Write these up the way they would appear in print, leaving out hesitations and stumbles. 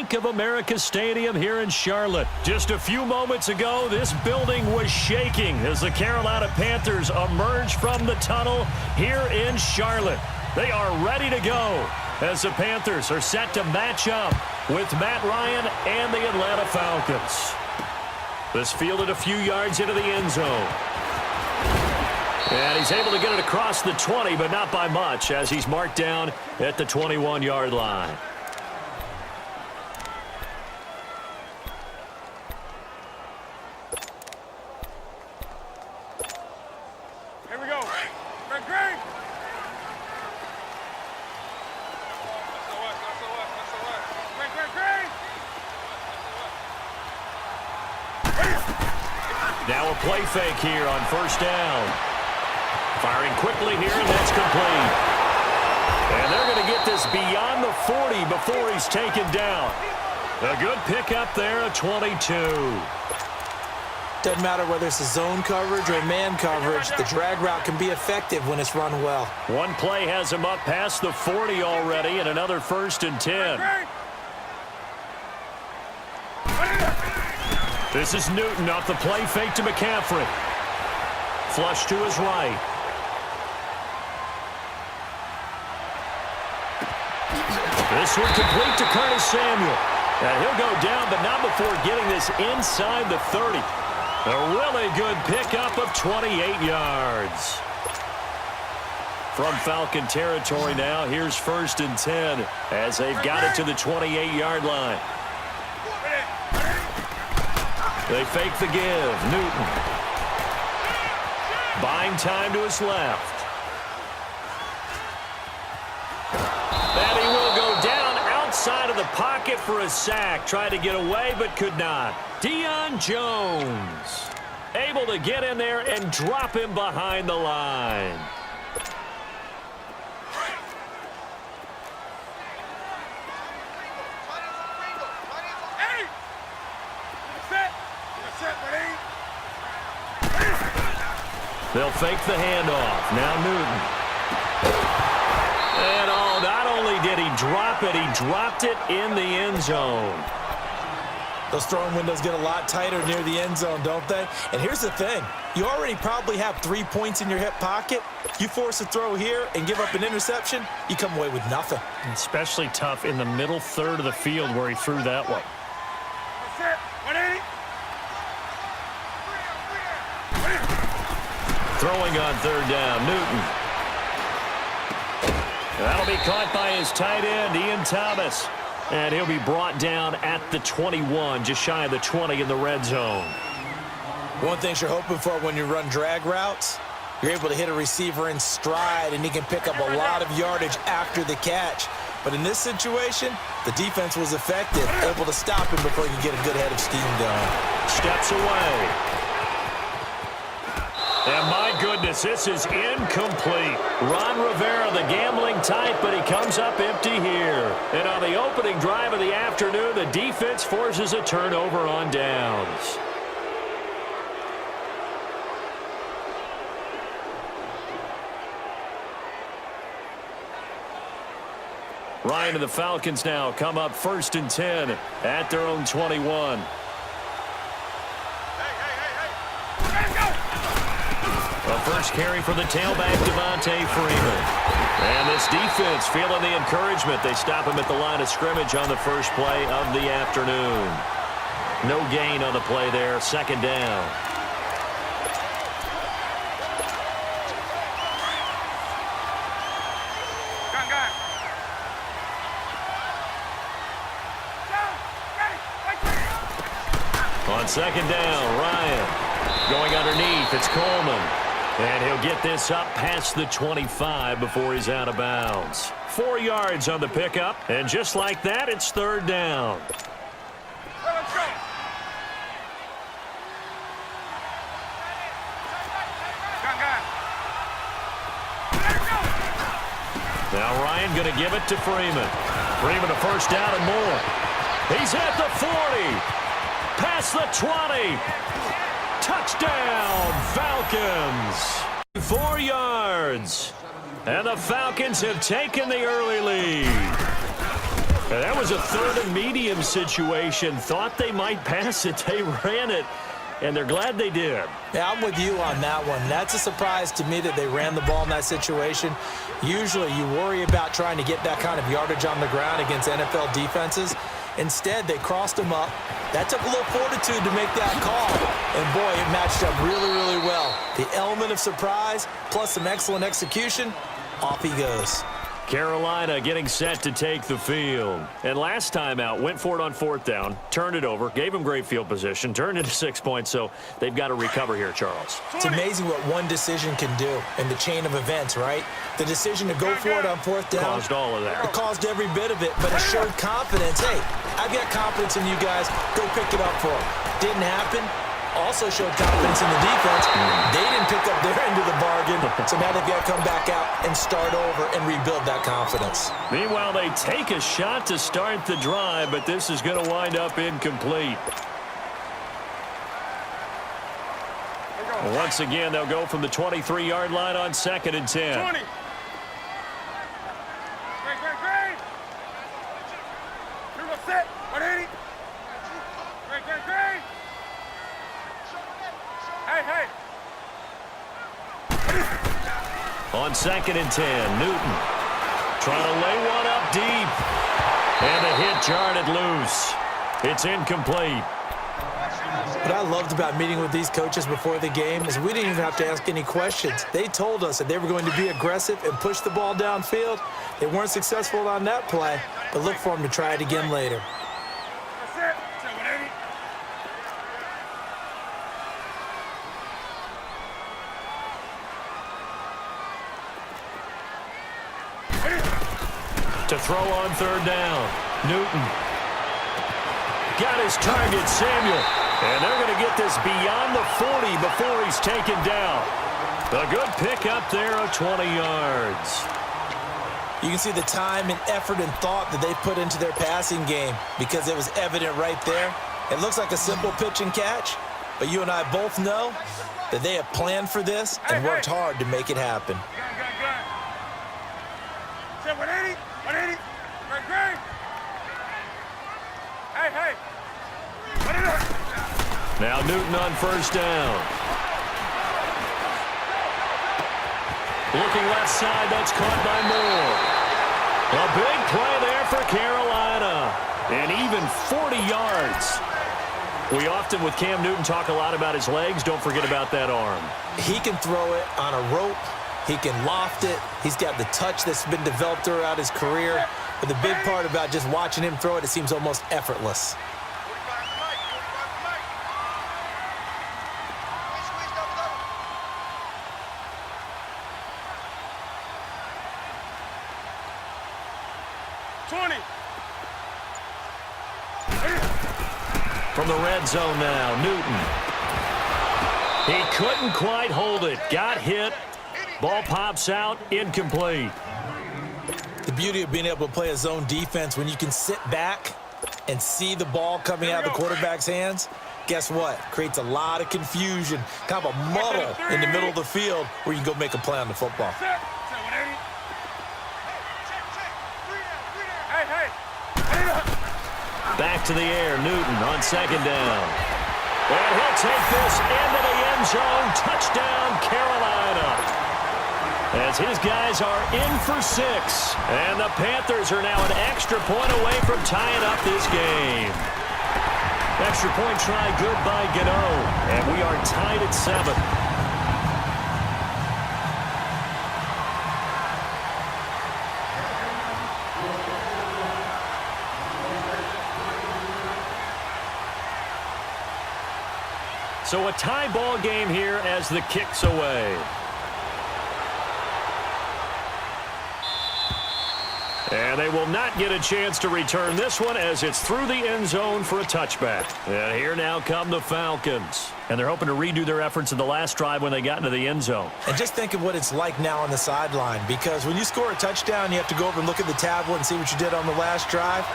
Bank of America Stadium here in Charlotte. Just a few moments ago, this building was shaking as the Carolina Panthers emerge from the tunnel here in Charlotte. They are ready to go as the Panthers are set to match up with Matt Ryan and the Atlanta Falcons. This fielded a few yards into the end zone. And he's able to get it across the 20, but not by much, as he's marked down at the 21-yard line. Here we go. Greg. Now a play fake here on first down. Firing quickly here, and that's complete. And they're going to get this beyond the 40 before he's taken down. A good pickup there, a 22. Doesn't matter whether it's a zone coverage or man coverage, the drag route can be effective when it's run well. One play has him up past the 40 already, and another 1st and 10. This is Newton off the play fake to McCaffrey. Flush to his right. This one complete to Curtis Samuel. And he'll go down, but not before getting this inside the 30. A really good pickup of 28 yards. From Falcon territory now, here's 1st and 10 as they've got it to the 28-yard line. They fake the give. Newton. Buying time to his left. And he will go down outside of the pocket for a sack. Tried to get away, but could not. Deion Jones able to get in there and drop him behind the line. They'll fake the handoff. Now Newton. And not only did he drop it, he dropped it in the end zone. Those throwing windows get a lot tighter near the end zone, don't they? And here's the thing. You already probably have 3 points in your hip pocket. You force a throw here and give up an interception, you come away with nothing. Especially tough in the middle third of the field where he threw that one. Throwing on 3rd down, Newton. That'll be caught by his tight end, Ian Thomas. And he'll be brought down at the 21, just shy of the 20 in the red zone. One thing you're hoping for when you run drag routes, you're able to hit a receiver in stride, and he can pick up a lot of yardage after the catch. But in this situation, the defense was effective, able to stop him before he could get a good head of steam going. Steps away. And my goodness, this is incomplete. Ron Rivera, the gambling type, but he comes up empty here. And on the opening drive of the afternoon, the defense forces a turnover on downs. Ryan and the Falcons now come up 1st and 10 at their own 21. A first carry for the tailback, Devontae Freeman. And this defense feeling the encouragement. They stop him at the line of scrimmage on the first play of the afternoon. No gain on the play there. 2nd down. On 2nd down, Ryan going underneath. It's Coleman. And he'll get this up past the 25 before he's out of bounds. 4 yards on the pickup, and just like that, it's 3rd down. Now Ryan going to give it to Freeman. Freeman a first down and more. He's at the 40. Past the 20. Touchdown, Falcons. 4 yards. And the Falcons have taken the early lead. And that was a third and medium situation. Thought they might pass it. They ran it, and they're glad they did. Yeah, I'm with you on that one. That's a surprise to me that they ran the ball in that situation. Usually you worry about trying to get that kind of yardage on the ground against NFL defenses. Instead, they crossed them up. That took a little fortitude to make that call. And, boy, it matched up really, really well. The element of surprise plus some excellent execution, off he goes. Carolina getting set to take the field. And last time out, went for it on fourth down, turned it over, gave them great field position, turned it to 6 points, so they've got to recover here, Charles. It's amazing what one decision can do in the chain of events, right? The decision to go for it on fourth down. Caused all of that. It caused every bit of it, but it showed confidence. Hey, I've got confidence in you guys. Go pick it up for them. Didn't happen. Also showed confidence in the defense. They didn't pick up their end of the bargain, so now they've got to come back out and start over and rebuild that confidence. Meanwhile, they take a shot to start the drive, but this is going to wind up incomplete. Once again, they'll go from the 23-yard line on 2nd and 10. 20. Great. You're going to sit. 180. Great. Hey. On 2nd and 10, Newton trying to lay one up deep. And the hit jarred loose. It's incomplete. What I loved about meeting with these coaches before the game is we didn't even have to ask any questions. They told us that they were going to be aggressive and push the ball downfield. They weren't successful on that play, but look for them to try it again later. That's it. 180. To throw on third down, Newton. Got his target, Samuel. And they're going to get this beyond the 40 before he's taken down. A good pick up there of 20 yards. You can see the time and effort and thought that they put into their passing game because it was evident right there. It looks like a simple pitch and catch, but you and I both know that they have planned for this and worked hard to make it happen. Good. 180. Great. Hey. Now Newton on first down. Looking left side, that's caught by Moore. A big play there for Carolina. And even 40 yards. We often, with Cam Newton, talk a lot about his legs. Don't forget about that arm. He can throw it on a rope. He can loft it. He's got the touch that's been developed throughout his career. But the big part about just watching him throw it, it seems almost effortless. From the red zone now, Newton. He couldn't quite hold it. Got hit. Ball pops out, incomplete. The beauty of being able to play a zone defense when you can sit back and see the ball coming out of the quarterback's hands, guess what? Creates a lot of confusion, kind of a muddle in the middle of the field where you can go make a play on the football. Back to the air, Newton on second down. And he'll take this into the end zone. Touchdown, Carolina. As his guys are in for 6. And the Panthers are now an extra point away from tying up this game. Extra point try good by Gano. And we are tied at 7. So a tie ball game here as the kick's away. And they will not get a chance to return this one as it's through the end zone for a touchback. And here now come the Falcons. And they're hoping to redo their efforts in the last drive when they got into the end zone. And just think of what it's like now on the sideline, because when you score a touchdown, you have to go over and look at the tablet and see what you did on the last drive.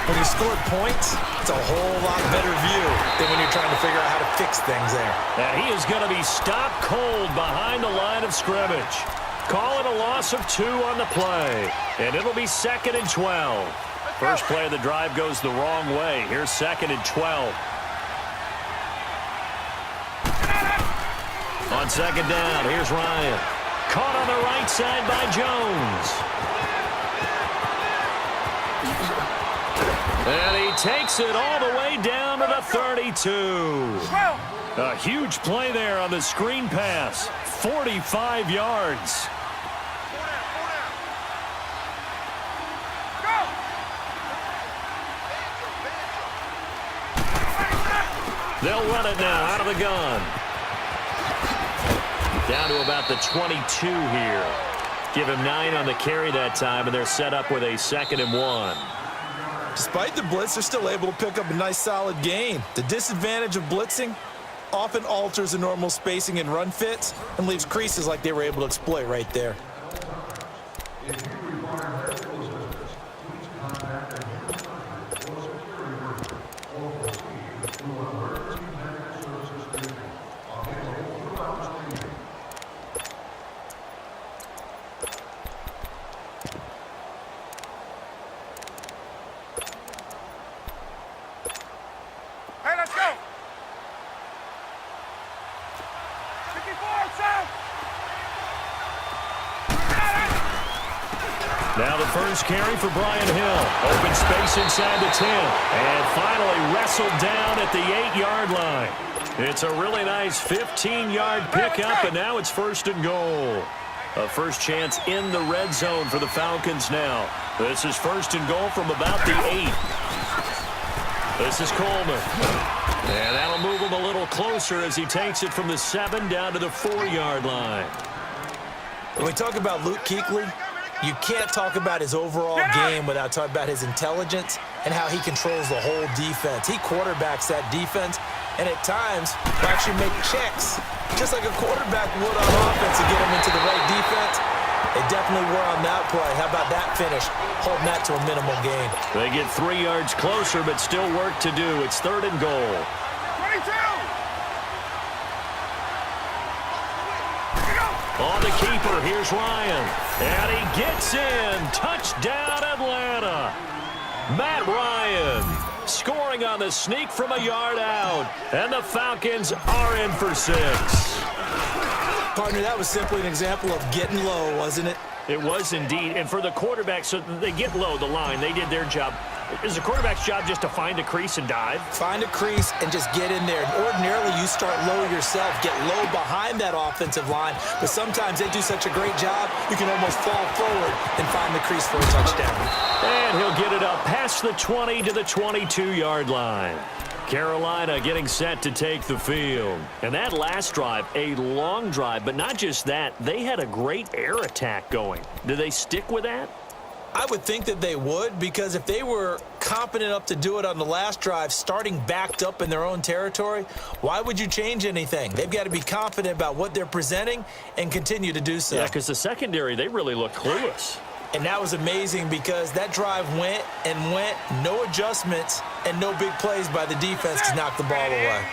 When you scored points, it's a whole lot better view than when you're trying to figure out how to fix things there. And he is going to be stopped cold behind the line of scrimmage. Call it a loss of 2 on the play. And it'll be 2nd and 12. First play of the drive goes the wrong way. Here's 2nd and 12. On 2nd down, here's Ryan. Caught on the right side by Jones. And he takes it all the way down to the 32. A huge play there on the screen pass. 45 yards. They'll run it now out of the gun. Down to about the 22 here. Give him 9 on the carry that time, and they're set up with a 2nd and 1. Despite the blitz, they're still able to pick up a nice solid gain. The disadvantage of blitzing often alters the normal spacing and run fits and leaves creases like they were able to exploit right there. Hey, let's go. 54, south. Now the first carry for Brian Hill. Open space inside the 10. And finally wrestled down at the 8-yard line. It's a really nice 15-yard pickup, and now it's 1st and goal. A first chance in the red zone for the Falcons now. This is 1st and goal from about the 8. This is Coleman. And that'll move him a little closer as he takes it from the 7 down to the 4-yard line. When we talk about Luke Kuechly, you can't talk about his overall game without talking about his intelligence and how he controls the whole defense. He quarterbacks that defense, and at times will actually make checks, just like a quarterback would on offense to get him into the right defense. They definitely were on that play. How about that finish? Holding that to a minimal gain. They get 3 yards closer, but still work to do. It's 3rd and goal. 22. On the keeper, here's Ryan. And he gets in. Touchdown, Atlanta. Matt Ryan scoring on the sneak from a yard out. And the Falcons are in for 6. Partner, that was simply an example of getting low, wasn't it? It was indeed. And for the quarterback, so they get low the line. They did their job. Is the quarterback's job just to find a crease and dive? Find a crease and just get in there. And ordinarily, you start low yourself, get low behind that offensive line. But sometimes they do such a great job, you can almost fall forward and find the crease for a touchdown. And he'll get it up past the 20 to the 22-yard line. Carolina getting set to take the field. And that last drive, a long drive, but not just that. They had a great air attack going. Do they stick with that? I would think that they would, because if they were competent enough to do it on the last drive, starting backed up in their own territory, why would you change anything? They've got to be confident about what they're presenting and continue to do so. Yeah, because the secondary, they really look clueless. And that was amazing because that drive went and went, no adjustments and no big plays by the defense to knock the ball away.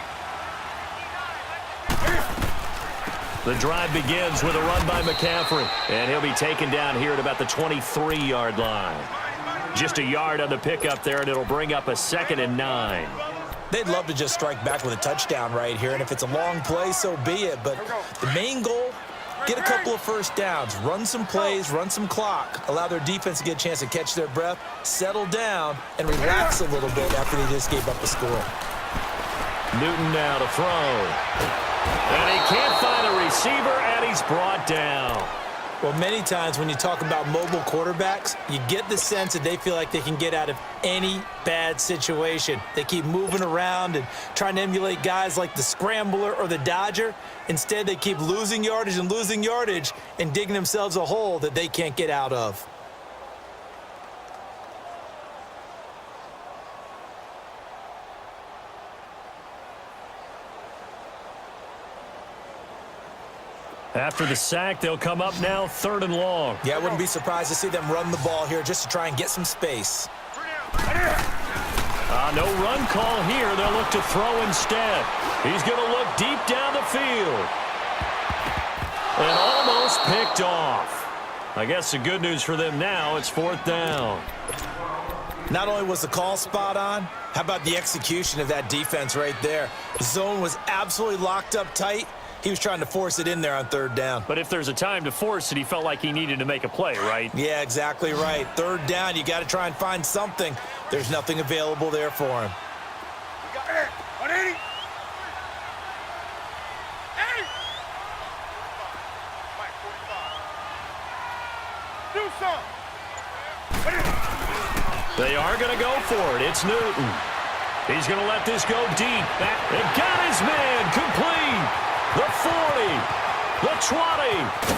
The drive begins with a run by McCaffrey, and he'll be taken down here at about the 23-yard line. Just a yard on the pickup there, and it'll bring up a 2nd and 9. They'd love to just strike back with a touchdown right here, and if it's a long play, so be it. But the main goal, get a couple of first downs, run some plays, run some clock, allow their defense to get a chance to catch their breath, settle down, and relax a little bit after they just gave up a score. Newton now to throw. And he can't find a receiver, and he's brought down. Well, many times when you talk about mobile quarterbacks, you get the sense that they feel like they can get out of any bad situation. They keep moving around and trying to emulate guys like the Scrambler or the Dodger. Instead, they keep losing yardage and digging themselves a hole that they can't get out of. After the sack, they'll come up now 3rd and long. Yeah, I wouldn't be surprised to see them run the ball here just to try and get some space. No run call here. They'll look to throw instead. He's going to look deep down the field. And almost picked off. I guess the good news for them now, it's 4th down. Not only was the call spot on, how about the execution of that defense right there? The zone was absolutely locked up tight. He was trying to force it in there on third down. But if there's a time to force it, he felt like he needed to make a play, right? Yeah, exactly right. Third down, you got to try and find something. There's nothing available there for him. You got it. 180. 80. Mike, 45. Do some. They are going to go for it. It's Newton. He's going to let this go deep. It got his man complete. The 40, the 20,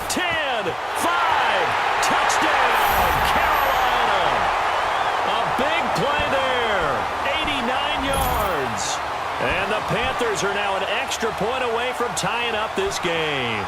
10, 5, touchdown, Carolina. A big play there, 89 yards. And the Panthers are now an extra point away from tying up this game.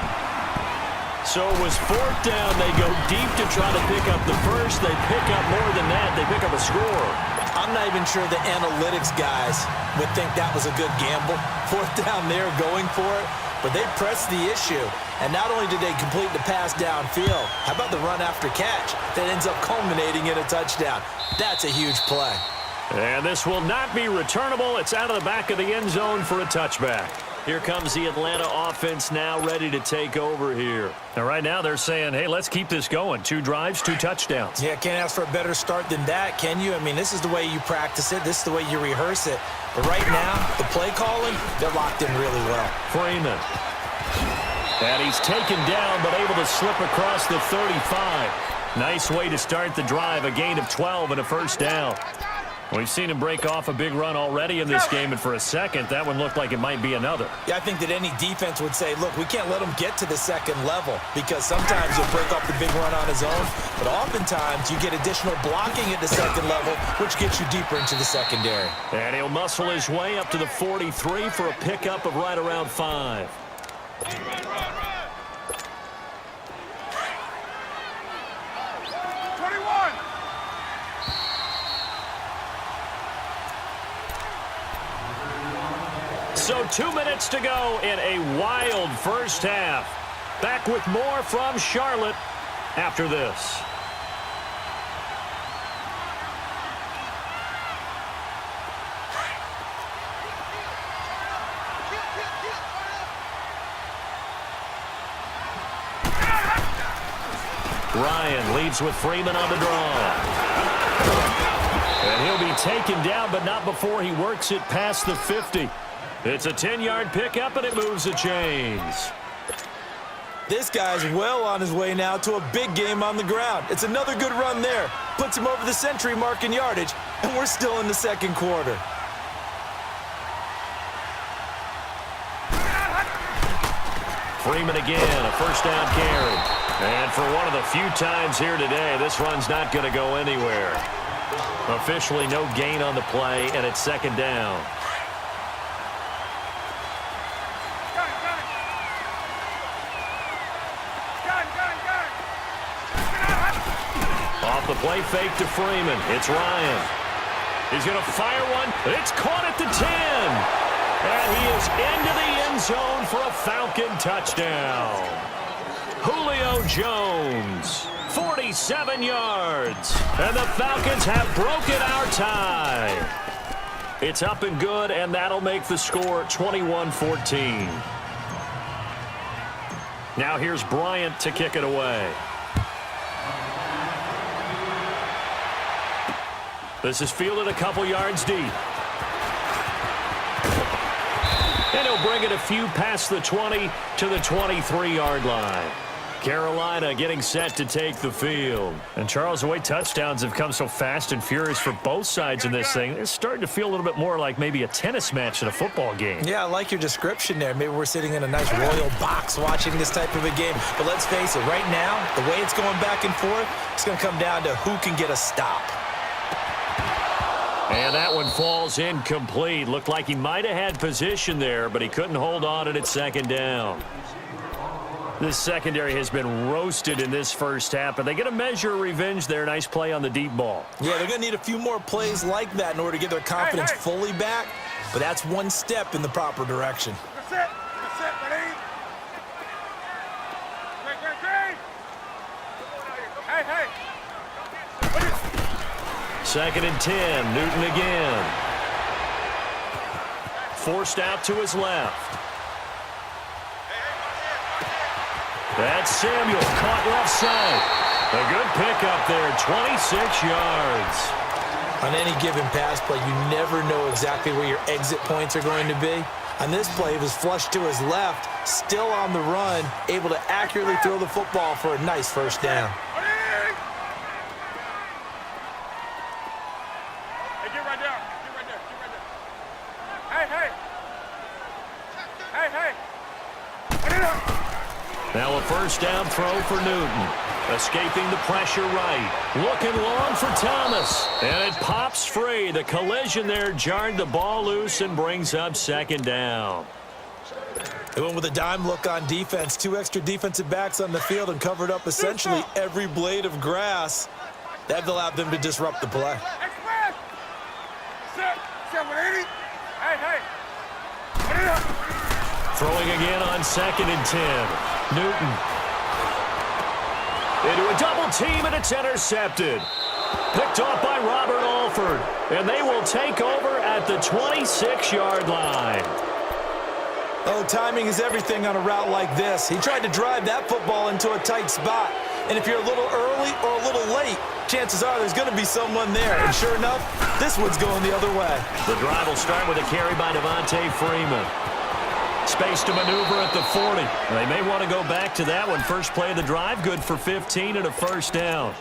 So it was fourth down. They go deep to try to pick up the first. They pick up more than that. They pick up a score. I'm not even sure the analytics guys would think that was a good gamble. Fourth down there going for it. But they pressed the issue. And not only did they complete the pass downfield, how about the run after catch that ends up culminating in a touchdown? That's a huge play. And this will not be returnable. It's out of the back of the end zone for a touchback. Here comes the Atlanta offense now ready to take over here. And right now they're saying, hey, let's keep this going. 2 drives, 2 touchdowns. Yeah, can't ask for a better start than that, can you? I mean, this is the way you practice it. This is the way you rehearse it. But right now, the play calling, they're locked in really well. Freeman. And he's taken down but able to slip across the 35. Nice way to start the drive. A gain of 12 and a first down. We've seen him break off a big run already in this game, and for a second, that one looked like it might be another. Yeah, I think that any defense would say, look, we can't let him get to the second level because sometimes he'll break off the big run on his own, but oftentimes you get additional blocking at the second level, which gets you deeper into the secondary. And he'll muscle his way up to the 43 for a pickup of right around 5. So 2 minutes to go in a wild first half. Back with more from Charlotte after this. Ryan leads with Freeman on the draw. And he'll be taken down, but not before he works it past the 50. It's a 10-yard pickup, and it moves the chains. This guy's well on his way now to a big game on the ground. It's another good run there. Puts him over the century mark in yardage, and we're still in the second quarter. Freeman again, a first down carry. And for one of the few times here today, this run's not going to go anywhere. Officially no gain on the play, and it's second down. Off the play fake to Freeman. It's Ryan. He's going to fire one. It's caught at the 10. And he is into the end zone for a Falcon touchdown. Julio Jones, 47 yards. And the Falcons have broken our tie. It's up and good, and that'll make the score 21-14. Now here's Bryant to kick it away. This is fielded a couple yards deep. And he'll bring it a few past the 20 to the 23-yard line. Carolina getting set to take the field. And Charles, the way touchdowns have come so fast and furious for both sides in this thing, it's starting to feel a little bit more like maybe a tennis match than a football game. Yeah, I like your description there. Maybe we're sitting in a nice royal box watching this type of a game. But let's face it, right now, the way it's going back and forth, it's going to come down to who can get a stop. And that one falls incomplete. Looked like he might have had position there, but he couldn't hold on at second down. This secondary has been roasted in this first half, but they get a measure of revenge there. Nice play on the deep ball. Yeah, they're going to need a few more plays like that in order to get their confidence fully back, but that's one step in the proper direction. That's it. That's it, buddy. Hey. 2nd and 10. Newton again. Forced out to his left. That's Samuel, caught left side. A good pickup there, 26 yards. On any given pass play, you never know exactly where your exit points are going to be. On this play, it was flushed to his left, still on the run, able to accurately throw the football for a nice first down. Hey, get right there. Get right there. Get right there. Hey, hey. Hey, hey. Put it up. Now a first down throw for Newton. Escaping the pressure right. Looking long for Thomas. And it pops free. The collision there jarred the ball loose and brings up 2nd down. They went with a dime look on defense. 2 extra defensive backs on the field and covered up essentially every blade of grass. That allowed them to disrupt the play. Express. Set. 780. Hey, hey. Put it up. Throwing again on 2nd and 10. Newton. Into a double team, and it's intercepted. Picked off by Robert Alford. And they will take over at the 26-yard line. Oh, timing is everything on a route like this. He tried to drive that football into a tight spot. And if you're a little early or a little late, chances are there's going to be someone there. And sure enough, this one's going the other way. The drive will start with a carry by Devontae Freeman. Space to maneuver at the 40. They may want to go back to that one. First play of the drive, good for 15 and a first down.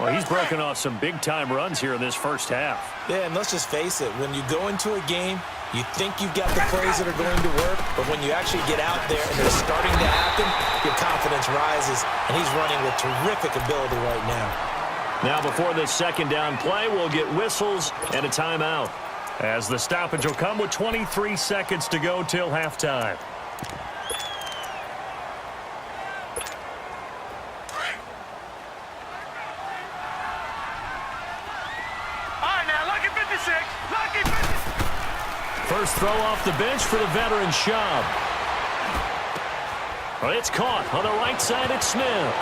Well, he's broken off some big-time runs here in this first half. Yeah, and let's just face it. When you go into a game, you think you've got the plays that are going to work, but when you actually get out there and they're starting to happen, your confidence rises, and he's running with terrific ability right now. Now, before this 2nd down play, we'll get whistles and a timeout, as the stoppage will come with 23 seconds to go till halftime. All right, now, lucky 56. Lucky 56. First throw off the bench for the veteran Schaub. Well, it's caught on the right side at Smith.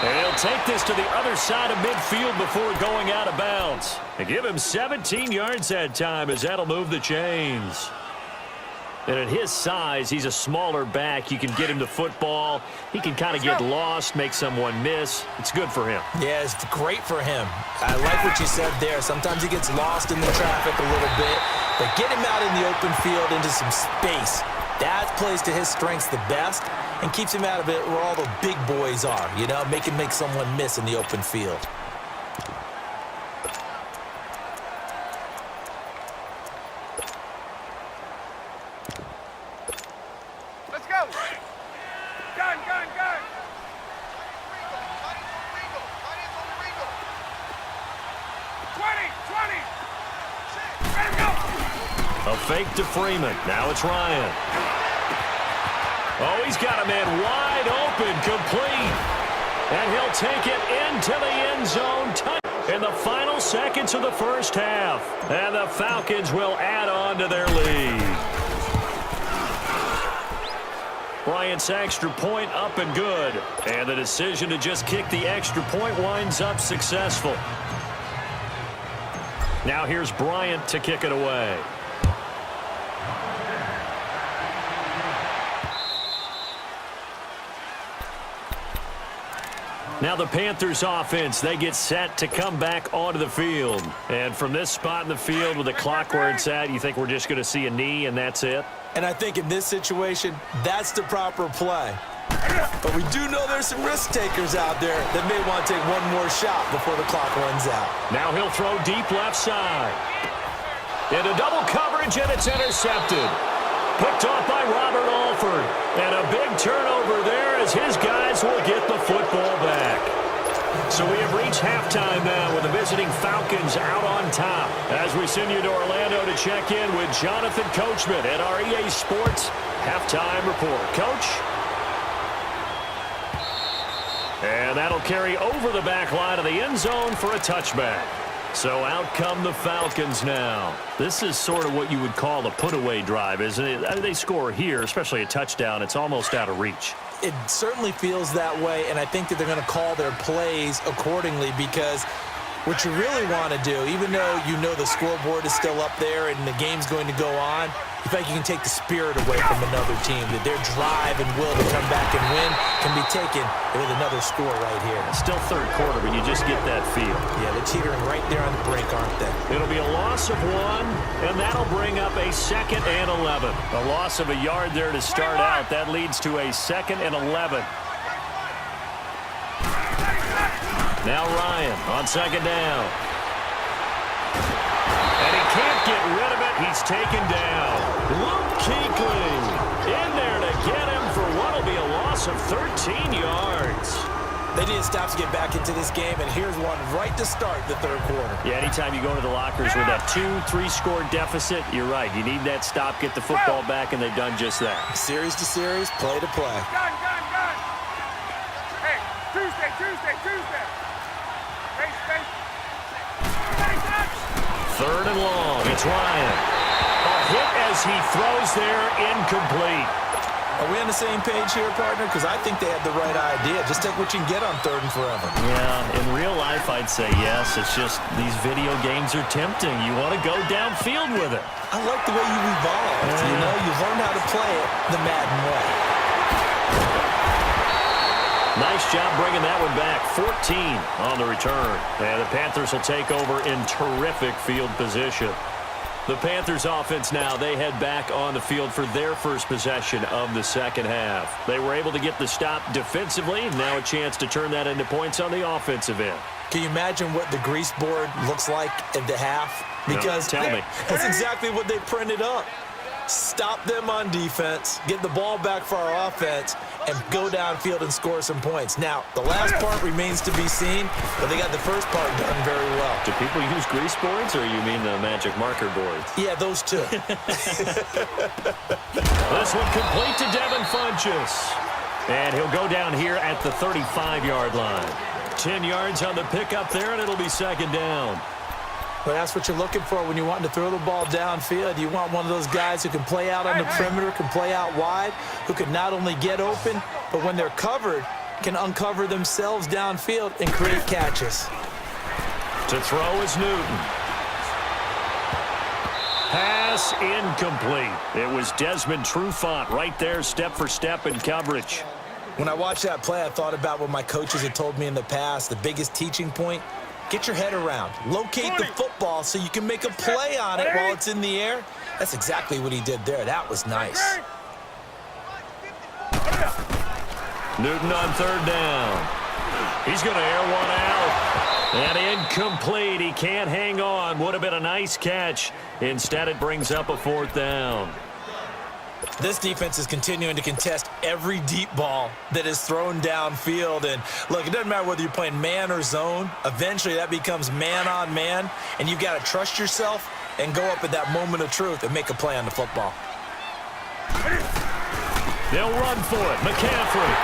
And he'll take this to the other side of midfield before going out of bounds. They give him 17 yards that time, as that'll move the chains. And at his size, he's a smaller back. You can get him the football. He can kind of get lost, make someone miss. It's good for him. Yeah, it's great for him. I like what you said there. Sometimes he gets lost in the traffic a little bit, but get him out in the open field into some space. That plays to his strengths the best and keeps him out of it where all the big boys are, you know, make someone miss in the open field. Let's go. Gun, gun, gun. 20, 20. Let him go. A fake to Freeman. Now it's Ryan. Oh, he's got a man wide open, complete. And he'll take it into the end zone. In the final seconds of the first half. And the Falcons will add on to their lead. Bryant's extra point up and good. And the decision to just kick the extra point winds up successful. Now here's Bryant to kick it away. Now the Panthers offense, they get set to come back onto the field. And from this spot in the field with the clock where it's at, you think we're just going to see a knee and that's it? And I think in this situation, that's the proper play. But we do know there's some risk takers out there that may want to take one more shot before the clock runs out. Now he'll throw deep left side. Into double coverage, and it's intercepted. Picked off by Robert Alford. And a big turnover there as his guys will get the football back. So we have reached halftime now with the visiting Falcons out on top. As we send you to Orlando to check in with Jonathan Coachman at our EA Sports Halftime Report. Coach? And that'll carry over the back line of the end zone for a touchback. So out come the Falcons now. This is sort of what you would call a put-away drive, isn't it? They score here, especially a touchdown. It's almost out of reach. It certainly feels that way, and I think that they're going to call their plays accordingly because What you really want to do, even though you know the scoreboard is still up there and the game's going to go on, you feel like you can take the spirit away from another team, that their drive and will to come back and win can be taken with another score right here. It's still third quarter, but you just get that feel. Yeah, they're teetering right there on the brink, aren't they? It'll be a loss of 1, and that'll bring up a 2nd and 11. A loss of a yard there to start out. That leads to a 2nd and 11. Now Ryan on 2nd down. And he can't get rid of it. He's taken down. Luke Kuechly in there to get him for what will be a loss of 13 yards. They need to stop to get back into this game, and here's one right to start the third quarter. Yeah, anytime you go into the lockers with that 2-3 score deficit, you're right. You need that stop, get the football back, and they've done just that. Series to series, play to play. Gun. Hey, Tuesday. Third and long. It's Ryan. A hit as he throws there, incomplete. Are we on the same page here, partner? Because I think they had the right idea. Just take what you can get on 3rd and forever. Yeah, in real life, I'd say yes. It's just these video games are tempting. You want to go downfield with it. I like the way you evolved. You know, you learned how to play it the Madden way. Nice job bringing that one back. 14 on the return. And the Panthers will take over in terrific field position. The Panthers offense now, they head back on the field for their first possession of the second half. They were able to get the stop defensively. Now a chance to turn that into points on the offensive end. Can you imagine what the grease board looks like at the half? Because no, tell me. That's exactly what they printed up. Stop them on defense, get the ball back for our offense, and go downfield and score some points. Now, the last part remains to be seen, but they got the first part done very well. Do people use grease boards, or you mean the magic marker boards? Yeah, those two. This one complete to Devin Funchess. And he'll go down here at the 35-yard line. 10 yards on the pickup there, and it'll be 2nd down. But that's what you're looking for when you want to throw the ball downfield. You want one of those guys who can play out on the perimeter, can play out wide, who can not only get open, but when they're covered, can uncover themselves downfield and create catches. To throw is Newton. Pass incomplete. It was Desmond Trufant right there, step for step in coverage. When I watched that play, I thought about what my coaches had told me in the past. The biggest teaching point, get your head around. Locate the football so you can make a play on it while it's in the air. That's exactly what he did there. That was nice. Newton on 3rd down. He's going to air one out. And incomplete. He can't hang on. Would have been a nice catch. Instead, it brings up a 4th down. This defense is continuing to contest every deep ball that is thrown downfield. And look, it doesn't matter whether you're playing man or zone. Eventually, that becomes man on man. And you've got to trust yourself and go up at that moment of truth and make a play on the football. They'll run for it. McCaffrey.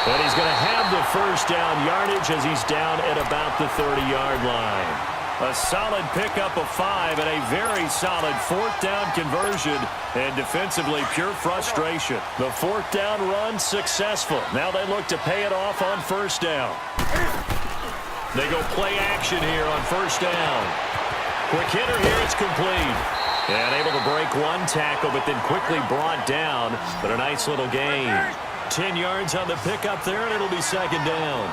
And he's going to have the first down yardage as he's down at about the 30-yard line. A solid pickup of 5 and a very solid 4th down conversion. And defensively, pure frustration. The 4th down run successful. Now they look to pay it off on 1st down. They go play action here on 1st down. Quick hitter here, it's complete. And able to break one tackle, but then quickly brought down. But a nice little gain. 10 yards on the pickup there, and it'll be 2nd down.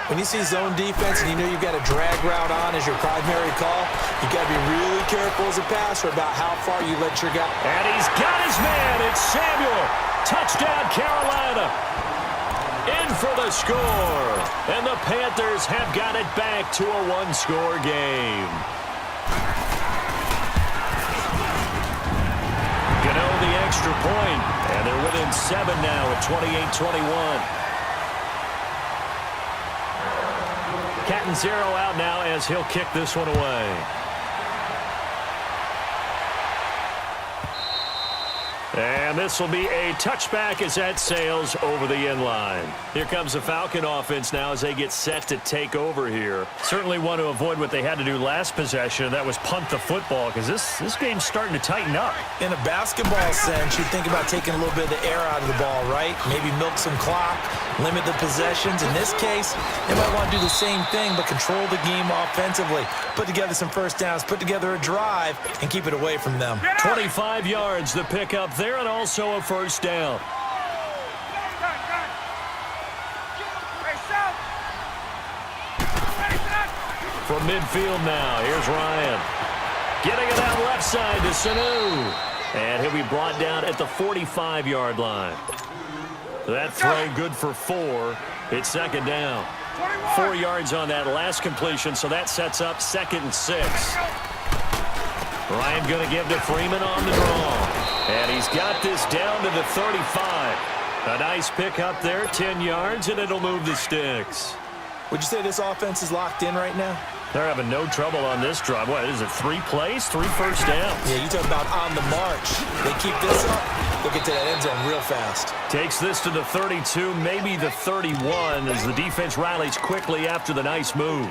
When you see zone defense and you know you've got a drag route on as your primary call, you've got to be really careful as a passer about how far you let your guy. And he's got his man. It's Samuel. Touchdown, Carolina. In for the score. And the Panthers have got it back to a 1-score game. Gano the extra point. And they're within 7 now at 28-21. Catanzaro out now as he'll kick this one away. And this will be a touchback as that sails over the end line. Here comes the Falcon offense now as they get set to take over here. Certainly want to avoid what they had to do last possession. That was punt the football because this game's starting to tighten up. In a basketball sense, you think about taking a little bit of the air out of the ball, right? Maybe milk some clock, limit the possessions. In this case, they might want to do the same thing but control the game offensively. Put together some first downs, put together a drive, and keep it away from them. 25 yards the pickup there, and also a first down. From midfield now, here's Ryan. Getting it out left side to Sanu. And he'll be brought down at the 45-yard line. That throw good for 4. It's second down. 4 yards on that last completion, so that sets up 2nd and 6. Ryan going to give to Freeman on the draw. And he's got this down to the 35. A nice pick up there, 10 yards, and it'll move the sticks. Would you say this offense is locked in right now? They're having no trouble on this drive. What is it, 3 plays, 3 first downs? Yeah, you talk about on the march. They keep this up, they'll get to that end zone real fast. Takes this to the 32, maybe the 31, as the defense rallies quickly after the nice move.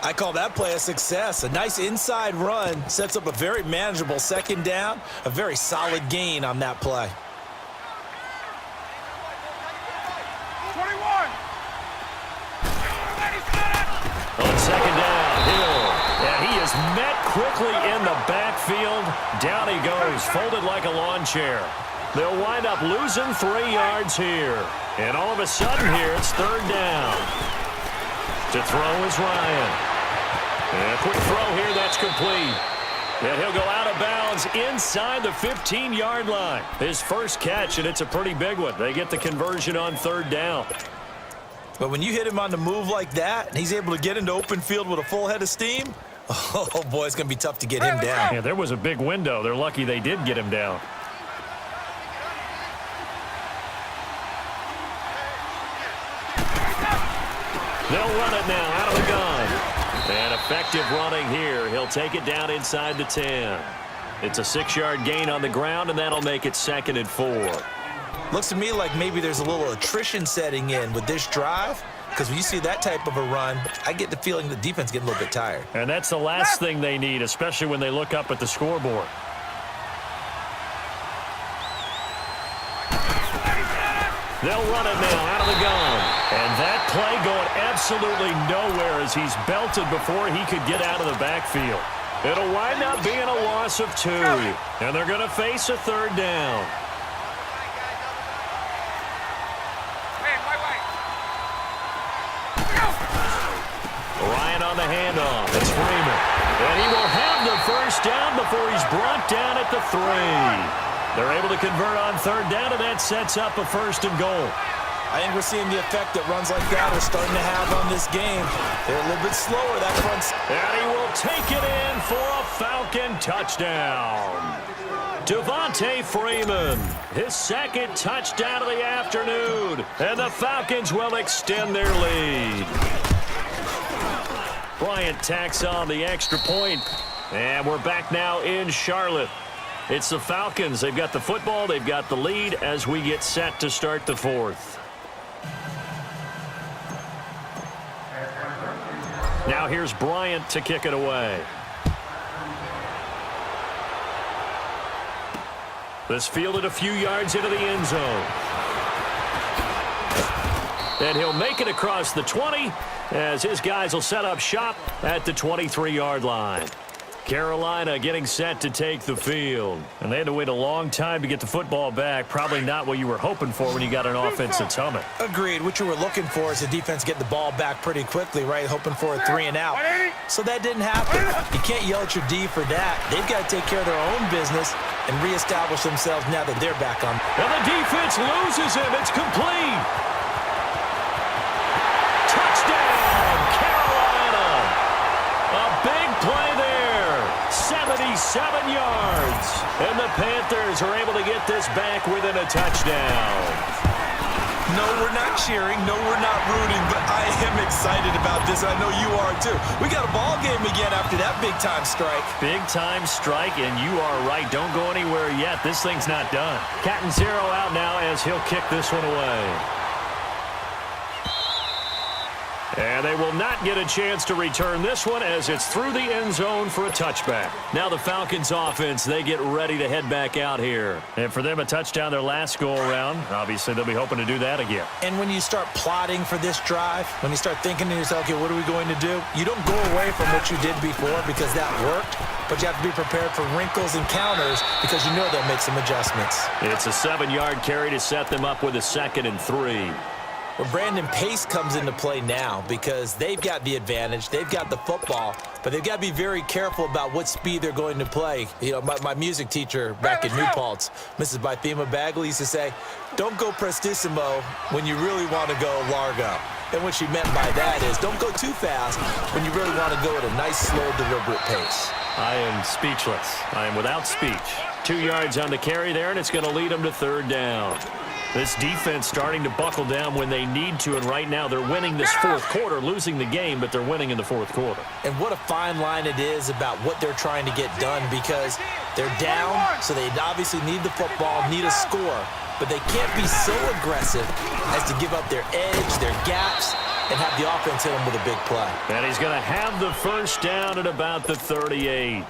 I call that play a success. A nice inside run sets up a very manageable second down, a very solid gain on that play. 21. On second down, Hill. And he is met quickly in the backfield. Down he goes, folded like a lawn chair. They'll wind up losing 3 yards here. And all of a sudden here, it's third down. To throw is Ryan. And a quick throw here, that's complete. And he'll go out of bounds inside the 15-yard line. His first catch, and it's a pretty big one. They get the conversion on third down. But when you hit him on the move like that, and he's able to get into open field with a full head of steam, oh boy, it's going to be tough to get him down. Yeah, there was a big window. They're lucky they did get him down. They'll run it now out of the gun. And effective running here. He'll take it down inside the 10. It's a 6-yard gain on the ground, and that'll make it 2nd and 4. Looks to me like maybe there's a little attrition setting in with this drive, because when you see that type of a run, I get the feeling the defense getting a little bit tired. And that's the last thing they need, especially when they look up at the scoreboard. They'll run it now out of the gun. And that play going absolutely nowhere as he's belted before he could get out of the backfield. It'll wind up being a loss of 2. And they're going to face a third down. Ryan on the handoff. It's Freeman. And he will have the first down before he's brought down at the 3. They're able to convert on third down, and that sets up a 1st and goal. I think we're seeing the effect that runs like that are starting to have on this game. They're a little bit slower, that front. And he will take it in for a Falcon touchdown. Devontae Freeman, his 2nd touchdown of the afternoon. And the Falcons will extend their lead. Bryant tacks on the extra point. And we're back now in Charlotte. It's the Falcons. They've got the football. They've got the lead as we get set to start the 4th. Now here's Bryant to kick it away. This fielded a few yards into the end zone. And he'll make it across the 20 as his guys will set up shop at the 23-yard line. Carolina getting set to take the field. And they had to wait a long time to get the football back. Probably not what you were hoping for when you got an offense that's humming. Agreed. What you were looking for is the defense getting the ball back pretty quickly, right? Hoping for a 3 and out. So that didn't happen. You can't yell at your D for that. They've got to take care of their own business and reestablish themselves now that they're back on. And the defense loses him. It's complete. Touchdown, Carolina. A big play there. 77 yards. And the Panthers are able to get this back within a touchdown. No, we're not cheering. No, we're not rooting, but I am excited about this. I know you are too. We got a ball game again after that big-time strike. Big-time strike, and you are right. Don't go anywhere yet. This thing's not done. Cat and zero out now as he'll kick this one away. And they will not get a chance to return this one as it's through the end zone for a touchback. Now the Falcons offense, they get ready to head back out here. And for them, a touchdown their last go-around. Obviously, they'll be hoping to do that again. And when you start plotting for this drive, when you start thinking to yourself, okay, what are we going to do? You don't go away from what you did before because that worked, but you have to be prepared for wrinkles and counters because you know they'll make some adjustments. It's a 7-yard carry to set them up with a 2nd and 3. Well, Brandon, pace comes into play now because they've got the advantage. They've got the football, but they've got to be very careful about what speed they're going to play. You know, my music teacher back in New Paltz, Mrs. Bythema Bagley, used to say, don't go prestissimo when you really want to go largo. And what she meant by that is don't go too fast when you really want to go at a nice, slow, deliberate pace. I am speechless. I am without speech. 2 yards on the carry there, and it's going to lead them to 3rd down. This defense starting to buckle down when they need to, and right now they're winning this 4th quarter, losing the game, but they're winning in the 4th quarter. And what a fine line it is about what they're trying to get done because they're down, so they obviously need the football, need a score, but they can't be so aggressive as to give up their edge, their gaps, and have the offense hit them with a big play. And he's going to have the 1st down at about the 38.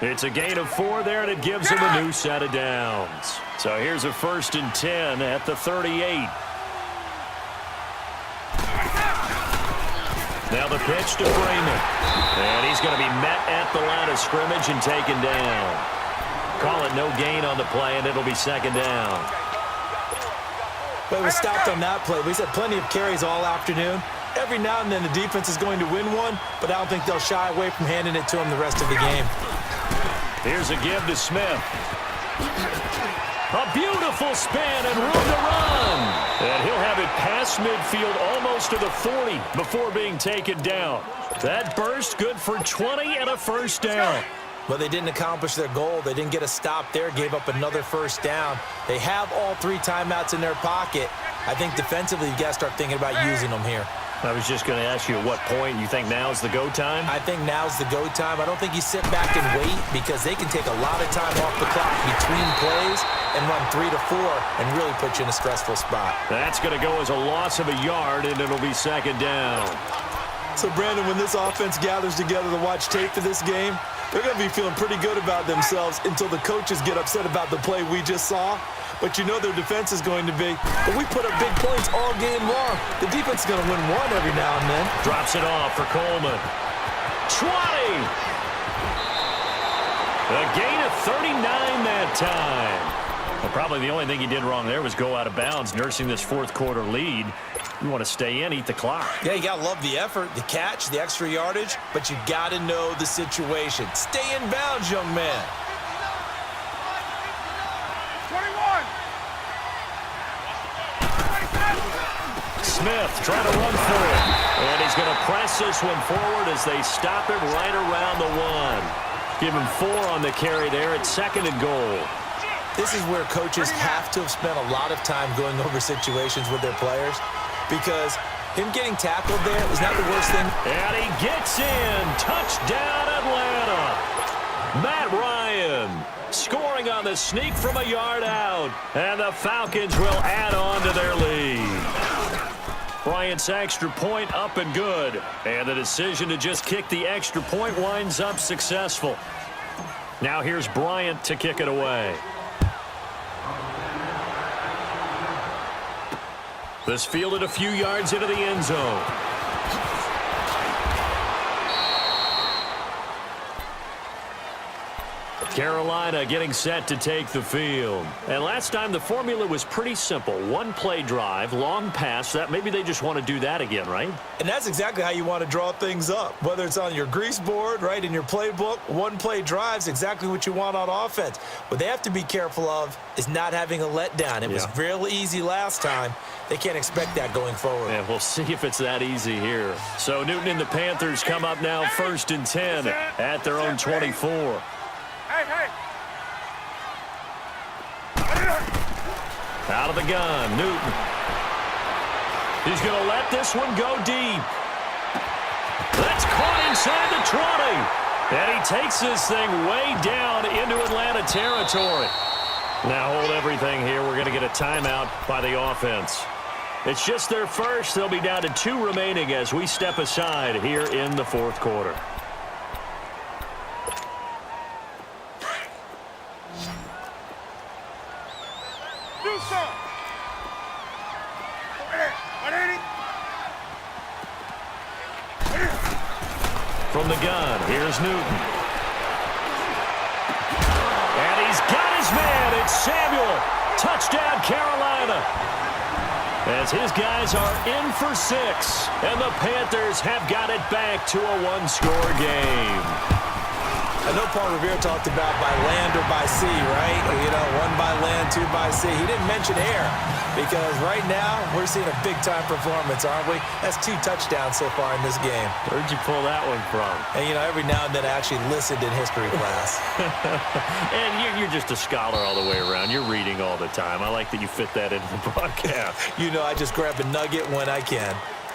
It's a gain of 4 there, and it gives him a new set of downs. So here's a 1st and 10 at the 38. Now the pitch to Freeman. And he's going to be met at the line of scrimmage and taken down. Call it no gain on the play, and it'll be 2nd down. But it was stopped on that play. We've had plenty of carries all afternoon. Every now and then the defense is going to win one, but I don't think they'll shy away from handing it to him the rest of the game. Here's a give to Smith. A beautiful spin and room to run. And he'll have it past midfield almost to the 40 before being taken down. That burst good for 20 and a 1st down. Well, they didn't accomplish their goal. They didn't get a stop there, gave up another 1st down. They have all 3 timeouts in their pocket. I think defensively you got to start thinking about using them here. I was just going to ask you at what point you think now's the go time? I think now's the go time. I don't think you sit back and wait because they can take a lot of time off the clock between plays and run 3 to 4 and really put you in a stressful spot. That's going to go as a loss of a yard, and it'll be 2nd down. So, Brandon, when this offense gathers together to watch tape for this game, they're going to be feeling pretty good about themselves until the coaches get upset about the play we just saw. But you know their defense is going to be, but we put up big points all game long. The defense is going to win one every now and then. Drops it off for Coleman. 20! A gain of 39 that time. Well, probably the only thing he did wrong there was go out of bounds, nursing this 4th quarter lead. You want to stay in, eat the clock. Yeah, you got to love the effort, the catch, the extra yardage, but you got to know the situation. Stay in bounds, young man. 21. Smith trying to run for it. And he's going to press this one forward as they stop it right around the 1. Give him 4 on the carry there at 2nd and goal. This is where coaches have to have spent a lot of time going over situations with their players because him getting tackled there is not the worst thing. And he gets in. Touchdown, Atlanta. Matt Ryan scoring on the sneak from a yard out. And the Falcons will add on to their lead. Bryant's extra point up and good. And the decision to just kick the extra point winds up successful. Now here's Bryant to kick it away. This fielded a few yards into the end zone. Carolina getting set to take the field. And last time the formula was pretty simple. 1-play drive, long pass. That maybe they just want to do that again, right? And that's exactly how you want to draw things up. Whether it's on your grease board, right, in your playbook, 1-play drive's exactly what you want on offense. What they have to be careful of is not having a letdown. It was real easy last time. They can't expect that going forward. Yeah, we'll see if it's that easy here. So Newton and the Panthers come up now 1st and 10 at their own 24. Hey. Out of the gun, Newton. He's going to let this one go deep. That's caught inside the 20. And he takes this thing way down into Atlanta territory. Now hold everything here. We're going to get a timeout by the offense. It's just their first. They'll be down to 2 remaining as we step aside here in the fourth quarter. Do some. From the gun, here's Newton. And he's got his man. It's Samuel. Touchdown, Carolina. As his guys are in for 6. And the Panthers have got it back to a 1-score game. I know Paul Revere talked about by land or by sea, right? You know, 1 by land, 2 by sea. He didn't mention air because right now we're seeing a big-time performance, aren't we? That's 2 touchdowns so far in this game. Where'd you pull that one from? And, you know, every now and then I actually listened in history class. And you're just a scholar all the way around. You're reading all the time. I like that you fit that into the broadcast. You know, I just grab a nugget when I can.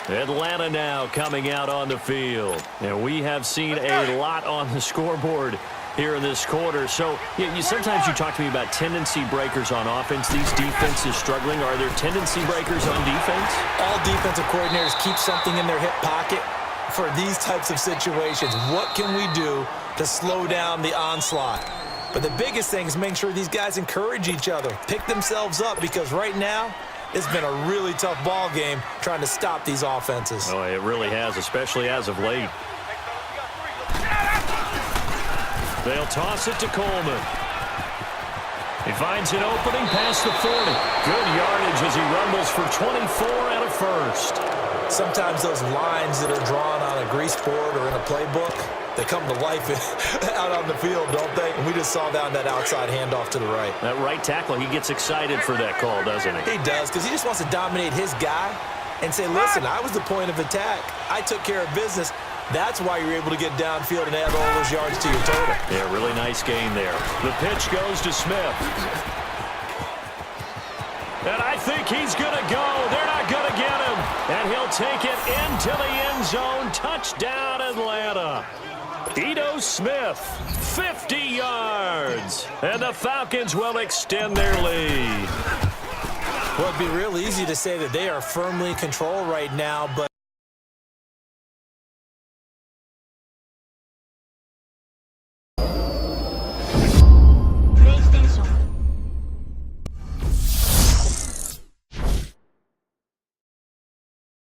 Atlanta now coming out on the field. And we have seen a lot on the scoreboard here in this quarter. So sometimes you talk to me about tendency breakers on offense. These defenses struggling. Are there tendency breakers on defense? All defensive coordinators keep something in their hip pocket for these types of situations. What can we do to slow down the onslaught? But the biggest thing is making sure these guys encourage each other, pick themselves up, because right now, it's been a really tough ball game trying to stop these offenses. Oh, it really has, especially as of late. They'll toss it to Coleman. He finds an opening past the 40. Good yardage as he rumbles for 24 and a first. Sometimes those lines that are drawn on a grease board or in a playbook, they come to life out on the field, don't they? And we just saw that outside handoff to the right. That right tackle, he gets excited for that call, doesn't he? He does, because he just wants to dominate his guy and say, listen, I was the point of attack. I took care of business. That's why you're able to get downfield and add all those yards to your total. Yeah, really nice gain there. The pitch goes to Smith. And I think he's going to go. They're not going to get him. And he'll take it into the end zone. Touchdown, Atlanta. Ito Smith, 50 yards. And the Falcons will extend their lead. Well, it'd be real easy to say that they are firmly in control right now, but